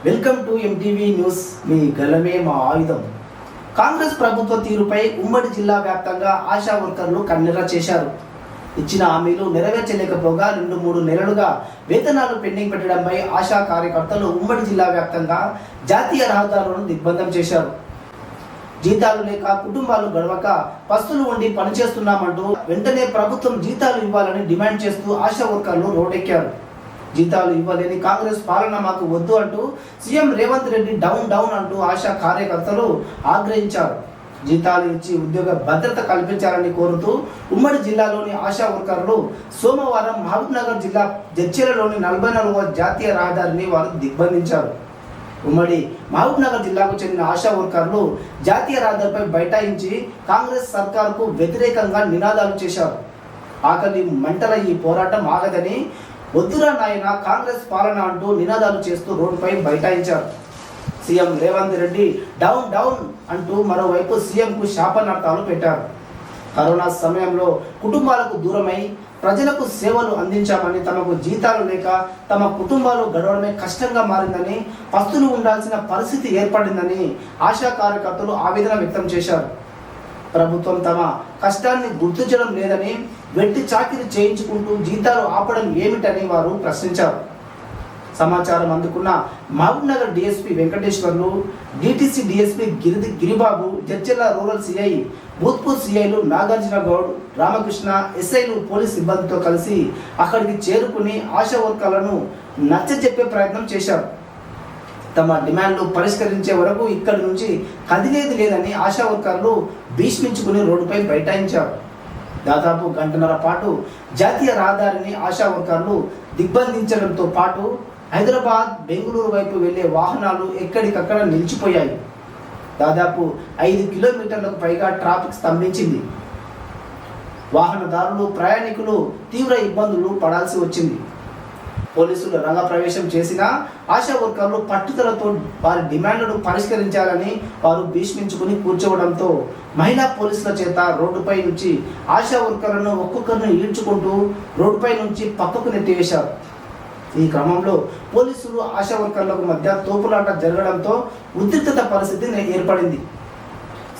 Welcome to MTV news. మీ గలమే మా ఆయుధం. కాంగ్రెస్ ప్రభుత్వ తీరుపై ఉమ్మడి జిల్లా వ్యాప్తంగా ఆశా వర్కర్లు కన్నెర్ర చేశారు. ఇచ్చిన హామీలు నెరవేర్చలేకపోగా 2-3 నెలలుగా వేతనాలు పెండింగ్ పెట్టడంపై ఆశా కార్యకర్తలు ఉమ్మడి జిల్లా వ్యాప్తంగా జాతీయ రహదారులను దిగ్బంధం చేశారు. జీతాలు లేక కుటుంబాలు గడవక పస్తులు ఉండి పనిచేస్తున్నామంటూ వెంటనే ప్రభుత్వం జీతాలు ఇవ్వాలని డిమాండ్ చేస్తూ ఆశా వర్కర్లు రోడ్డెక్కారు. జీతాలు ఇవ్వలేని కాంగ్రెస్ పాలన మాకు వద్దు అంటూ CM Revanth Reddy down down అంటూ ఆశా కార్యకర్తలు ఆగ్రహించారు. జీతాలు ఇచ్చి ఉద్యోగ భద్రత కల్పించాలని కోరుతూ ఉమ్మడి జిల్లాలోని ఆశా వర్కర్లు సోమవారం మహబూబ్నగర్ జిల్లా జడ్చర్లలోని 44వ జాతీయ రహదారిని వారు దిగ్బంధించారు. ఉమ్మడి మహబూబ్నగర్ జిల్లాకు చెందిన ఆశా వర్కర్లు జాతీయ రహదారిపై బైఠాయించి కాంగ్రెస్ సర్కారుకు వ్యతిరేకంగా నినాదాలు చేశారు. ఆకలి మంటల ఈ పోరాటం ఆగదని, వద్దురా నాయన కాంగ్రెస్ పాలన అంటూ నినాదాలు చేస్తూ రోడ్డుపై బైఠాయించారు. CM Revanth Reddy down down అంటూ మరోవైపు సీఎంకు శాపనార్థాలు పెట్టారు. కరోనా సమయంలో కుటుంబాలకు దూరమై ప్రజలకు సేవలు అందించామని, తమకు జీతాలు లేక తమ కుటుంబాలు గడవడమే కష్టంగా మారిందని, పస్తులు ఉండాల్సిన పరిస్థితి ఏర్పడిందని ఆశా కార్యకర్తలు ఆవేదన వ్యక్తం చేశారు. ప్రభుత్వం తమ కష్టాన్ని గుర్తించడం లేదని, వెట్టి చాకిరి చేయించుకుంటూ జీతాలు ఆపడం ఏమిటని వారు ప్రశ్నించారు. సమాచారం అందుకున్న Mahabubnagar DSP Venkateswarlu, DTC DSP Giribabu, Jadcherla rural CI, Bhoothpur సిఐలు నాగార్జున గౌడ్, రామకృష్ణ, ఎస్ఐలు పోలీస్ సిబ్బందితో కలిసి అక్కడికి చేరుకుని ఆశా వర్కర్లను నచ్చజెప్పే ప్రయత్నం చేశారు. తమ డిమాండ్లు పరిష్కరించే వరకు ఇక్కడి నుంచి కదిలేది లేదని ఆశా వర్కర్లు భీష్మించుకుని రోడ్డుపై బైఠాయించారు. దాదాపు గంటన్నర పాటు జాతీయ రహదారిని ఆశా వర్కర్లు దిగ్బంధించడంతో పాటు హైదరాబాద్, బెంగళూరు వైపు వెళ్లే వాహనాలు ఎక్కడికక్కడ నిలిచిపోయాయి. దాదాపు 5 కిలోమీటర్లకు పైగా ట్రాఫిక్ స్తంభించింది. వాహనదారులు, ప్రయాణికులు తీవ్ర ఇబ్బందులు పడాల్సి వచ్చింది. పోలీసులు రంగప్రవేశం చేసినా ఆశా వర్కర్లు పట్టుదలతో వారి డిమాండ్లను పరిష్కరించాలని వారు భీష్మించుకుని కూర్చోవడంతో మహిళా పోలీసుల చేత రోడ్డుపై నుంచి ఆశా వర్కర్లను ఒక్కొక్కరిని ఈడ్చుకుంటూ రోడ్డుపై నుంచి పక్కకు నెట్టివేశారు. ఈ క్రమంలో పోలీసులు ఆశా వర్కర్లకు మధ్య తోపులాట జరగడంతో ఉద్రిక్తత పరిస్థితి ఏర్పడింది.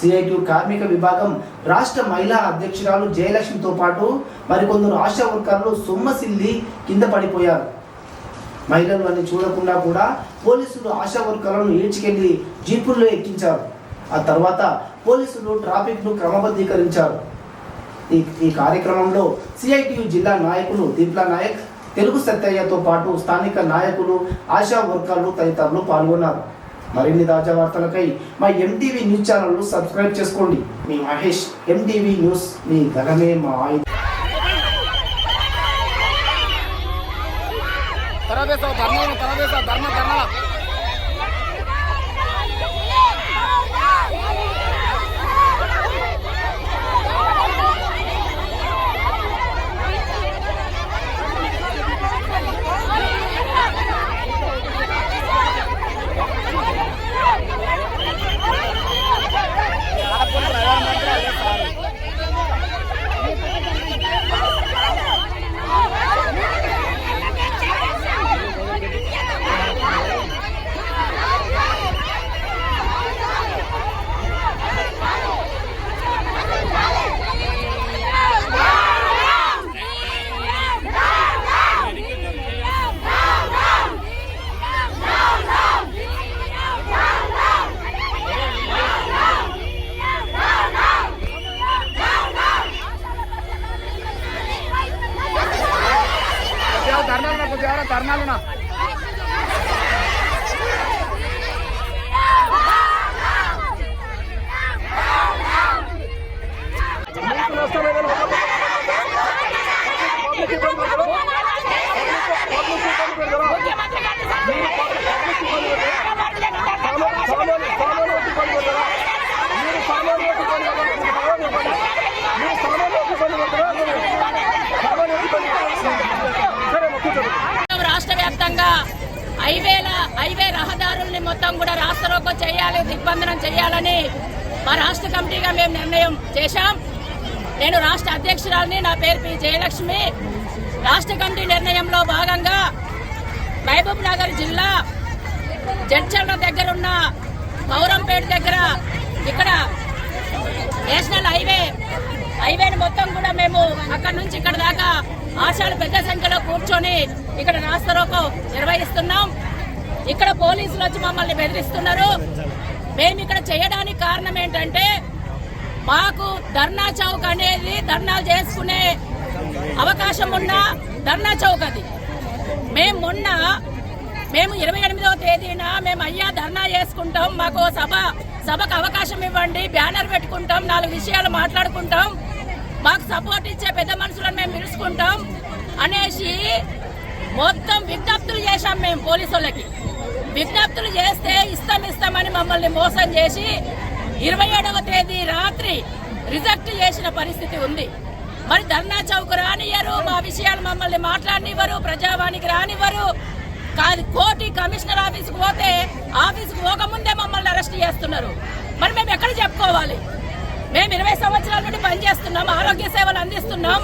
సిఐటి కార్మిక విభాగం రాష్ట్ర మహిళా అధ్యక్షురాలు జయలక్ష్మితో పాటు మరికొందరు ఆశా వర్కర్లు సొమ్మసిల్లి కింద పడిపోయారు. మహిళలు అని చూడకుండా కూడా పోలీసులు ఆశా వర్కర్లను ఈడ్చుకెళ్లి జీపుల్లో ఎక్కించారు. ఆ తర్వాత పోలీసులు ట్రాఫిక్ను క్రమబద్ధీకరించారు. ఈ కార్యక్రమంలో సిఐటియు జిల్లా నాయకులు దీప్లా నాయక్, తెలుగు సత్తయ్యతో పాటు స్థానిక నాయకులు, ఆశా వర్కర్లు తదితరులు పాల్గొన్నారు. మరిన్ని తాజా వార్తలకై మా ఎంటీవీ న్యూస్ ఛానల్ను సబ్స్క్రైబ్ చేసుకోండి. మీ మహేష్, ఎంటీవీ న్యూస్. మీ గలమే మా ఆయుధం. ధర్నాలునా రాష్ట్ర వ్యాప్తంగా హైవే రహదారుల్ని మొత్తం కూడా రాస్తారోకో చేయాలి, దిగ్బంధనం చేయాలని మా రాష్ట్ర కమిటీగా మేము నిర్ణయం చేశాం. నేను రాష్ట్ర అధ్యక్షురాలిని. నా పేరు పి జయలక్ష్మి. రాష్ట్ర కమిటీ నిర్ణయంలో భాగంగా మహబూబ్ నగర్ జిల్లా జడ్చర్ల దగ్గర ఉన్న పౌరంపేట దగ్గర ఇక్కడ నేషనల్ హైవేని మొత్తం కూడా మేము అక్కడ నుంచి ఇక్కడ దాకా ఆశాలు పెద్ద సంఖ్యలో కూర్చొని ఇక్కడ రాస్తారోకో నిర్వహిస్తున్నాం. ఇక్కడ పోలీసులు వచ్చి మమ్మల్ని బెదిరిస్తున్నారు. మేము ఇక్కడ చేయడానికి కారణం ఏంటంటే మాకు ధర్నా చౌక్ అనేది ధర్నాలు చేసుకునే అవకాశం ఉన్న ధర్నా చౌక్ అది. మేము 28వ తేదీన మేము అయ్యా ధర్నా చేసుకుంటాం, మాకు సభకు అవకాశం ఇవ్వండి, బ్యానర్ పెట్టుకుంటాం, 4 విషయాలు మాట్లాడుకుంటాం, మాకు సపోర్ట్ ఇచ్చే పెద్ద మనుషులను మేము పిలుచుకుంటాం అనేసి మొత్తం విజ్ఞప్తులు చేశాం. మేము పోలీసు వాళ్ళకి విజ్ఞప్తులు చేస్తే ఇస్తామని మమ్మల్ని మోసం చేసి 27వ తేదీ రాత్రి రిజెక్ట్ చేసిన పరిస్థితి ఉంది. మరి ధర్నా చౌక్ రానివ్వరు, మా విషయాలు మమ్మల్ని మాట్లాడనివ్వరు, ప్రజావానికి రానివ్వరు. కాదు కోటి కమిషనర్ ఆఫీసుకు పోతే ఆఫీసుకు పోకముందే మమ్మల్ని అరెస్ట్ చేస్తున్నారు. మరి మేము ఎక్కడ చెప్పుకోవాలి? మేము 20 సంవత్సరాల నుండి పనిచేస్తున్నాం, ఆరోగ్య సేవలు అందిస్తున్నాం.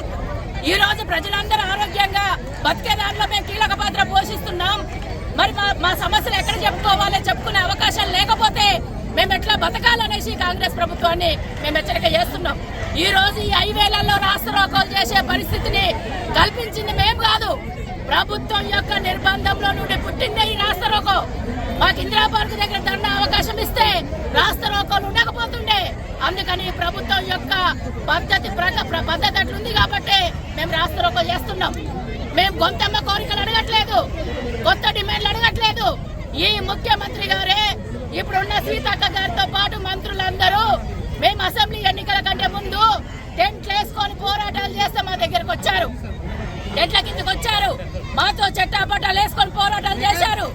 ఈ రోజు ప్రజలందరూ ఆరోగ్యంగా బతికే దాంట్లో మేము కీలక పాత్ర పోషిస్తున్నాం. మరి మా సమస్యలు ఎక్కడ చెప్పుకోవాలి? చెప్పుకునే అవకాశం లేకపోతే మేము ఎట్లా బతకాలనేసి కాంగ్రెస్ ప్రభుత్వాన్ని మేము హెచ్చరిక చేస్తున్నాం. ఈ రోజు ఈ హైవేలలో రాస్తారోకోలు చేసే పరిస్థితిని కల్పించింది మేము కాదు, ప్రభుత్వం యొక్క నిర్బంధంలో నుండి పుట్టిందే ఈ రాస్తారోకో. మాకు ఇందిరా పార్క్ దగ్గర ధర్నా అవకాశం ఇస్తే రాస్తారోకోలు ఉండకపోతుండే. అందుకని ప్రభుత్వం యొక్క పద్ధతి అట్లుంది కాబట్టి మేము రాస్తారోకో చేస్తున్నాం. మేము గొంతమ్మ కోరికలు అడగట్లేదు, కొత్త డిమాండ్లు అడగట్లేదు. ఈ ముఖ్యమంత్రి గారే ఇప్పుడున్న సీతక్క గారితో పాటు మంత్రులందరూ మేము అసెంబ్లీ ఎన్నికల కంటే ముందు టెంట్లు వేసుకొని పోరాటాలు చేస్తే మా దగ్గరకు వచ్చారు, టెంట్ల కిందకు వచ్చారు, మాతో చట్టాపట్టాలు వేసుకొని పోరాటాలు చేశారు,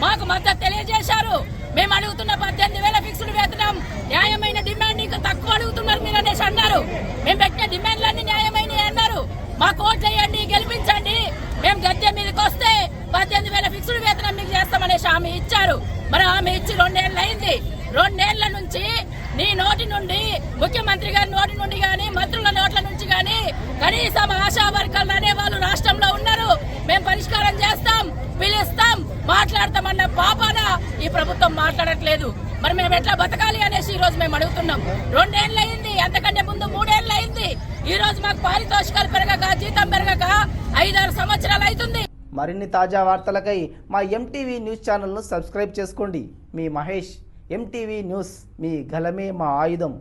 మాకు మద్దతు తెలియజేశారు. మేము అడుగుతున్న 18,000 ఫిక్స్డ్ వేతనం న్యాయమైన డిమాండ్ ఇంకా తక్కువ అడుగుతున్నారు మీరు అనేసి అన్నారు. మేము పెట్టిన డిమాండ్లన్నీ న్యాయమైనవి అన్నారు. మాకు ఓట్లు వేయండి, గెలిపించండి, మేము గద్దె మీదకి వస్తే 18,000 ఫిక్స్డ్ వేతనం మీకు చేస్తామనేసి హామీ ఇచ్చారు. మరి హామీ ఇచ్చి 2 ఏళ్ళు అయింది. 2 ఏళ్ల నుంచి నీ నోటి నుండి, ముఖ్యమంత్రి గారి నోటి నుండి గాని, మంత్రుల నోట్ల నుంచి గాని కనీసం ఆశా వర్కర్లు అనే వాళ్ళు రాష్ట్రంలో ఉన్నారు. మేము పరిష్కారం చేస్తాం, పిలుస్తాం, మాట్లాడతామన్న పాపాన ఈ ప్రభుత్వం మాట్లాడట్లేదు. మరి మేము ఎట్లా బతకాలి అనేసి ఈ రోజు మేము అడుగుతున్నాం. 2 ఏళ్ళు అయింది, అంతకంటే ముందు 3 ఏళ్ళు అయింది. ఈ రోజు మాకు పారితోషికాలు పెరగక, జీతం పెరగక 5-6 సంవత్సరాలు అవుతుంది. మరిన్ని తాజా వార్తలకై మా ఎంటీవీ న్యూస్ ఛానల్ను సబ్స్క్రైబ్ చేసుకోండి. మీ మహేష్. ఎంటీవీ న్యూస్, మీ గలమే మా ఆయుధం.